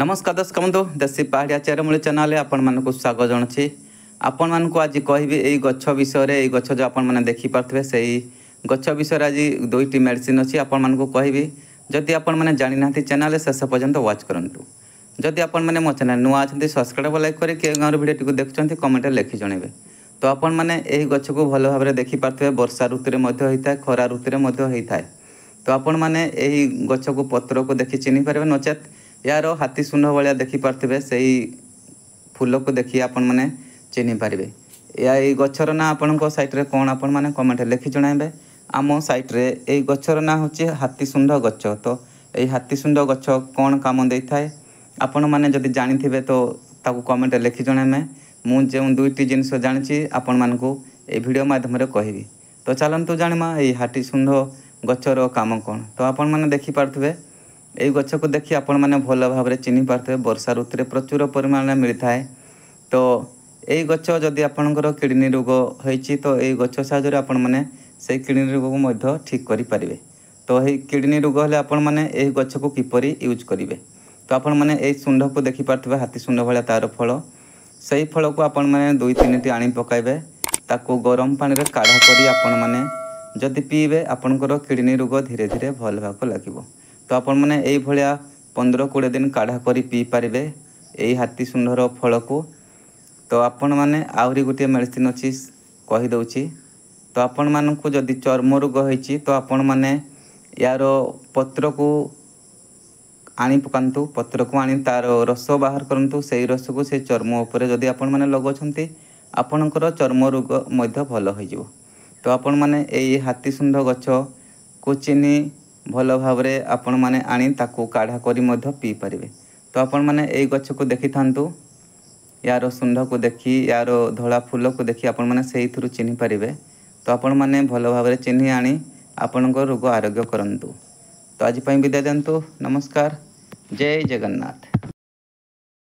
नमस्कार दर्शक बंधु देशी पहाड़िया चेरमूली चैनल आपण मानक स्वागत जनावि आपण मानक आज कहबी यही गछ विषय यही गछ जो आपण मैंने देखिपे से गछ विषय आज दुईटी मेडिसिन अच्छी आपण मानक कहबी जदि आपण मैंने जानी ना चैनल शेष पर्यंत वाच करूँ जदि आपण मैंने मो चैनल नुआ अच्छा सब्सक्राइब लाइक करें गाँव भिडियो टी देखुं कमेंट लिखि जनइबे। तो आपण मैंने यही गछ को भल भाव देखिपे वर्षा ऋतु में होता है खरा ऋतु में होता है। तो आपण मैंने यही गछ को पत्र को देखि चिन्ह पारे नचेत यार हाथी सुंड भाया देखिपे से फूल को देखिए आपण मैंने चिन्ह पारे। या गचर ना आपण सैट्रे कौन आपण मैंने कमेंट लिखि जणाइबे। आम सैट्रे यही गचर ना हूँ हाथी सुंड गच। तो यही हाथी सुंड गच कौन काम दे थाए आपण मैंने जदि जानी थे तो ताकू कमेंट लिखि जणाइबे। मुझे दुईटी जिनस जानी आपण मानक ये वीडियो माध्यम कहबी। तो चलतु जाना ये हाथी सुंड गचर काम कौन। तो आपण मैंने देखिपे यही गछ को देखिए आपण मैंने भल भाव चिन्ह पारे वर्षा ऋतु में प्रचुर परिमाण मिलता है। तो यही गछ जदि आपणकर किडनी रोग होती तो यही गछ साहाय्य आपण मैंने से किडनी रोग को ठीक करें। तो यही किडनी रोग हेल्ले आपण मैंने यही गछ को किपरि यूज करेंगे। तो आपण मैंने यही सुंड को देखिपे हाथी सुंड भाया तार फल से फल को आपण मैंने दुई तीन टी आनी पकाइबे ताको गरम पानी रे काढ़ा करी आपण मैंने जदि पीबे आपणकर किडनी रोग धीरे धीरे भल भाग लगे। तो आपण मैंने यही भाया 15-20 दिन काढ़ा करी पी पारे यही हाथी सुंडर फल को। तो आपण मैंने आहरी गोटे मेडिसिन अच्छी कहीदे। तो आपण मानक जदि चर्म रोग होती तो आपण मैंने यार पत्र को आनी पकातु पत्र को आनी तार रस बाहर करूँ से रस को से चर्म उपर जदि आपण मैंने लगाउछंती आपणकर चर्म रोग भल हो। तो आपण मैंने यही हाथी सुंड गछ को चिन्ह भल भाव आपण मैंने आनी ताकू काढ़ा करी पी पारे। तो आपण मैंने यही गछ को देखि थांतु यार सुंड को देखी यार धला फूल को देखी आपण मैंने से चिन्ह पारे। तो आपण मैंने भल भाव चिन्ह आनी आपण रोग आरोग्य करंतु। तो आज विदाय दिंतु। नमस्कार। जय जगन्नाथ।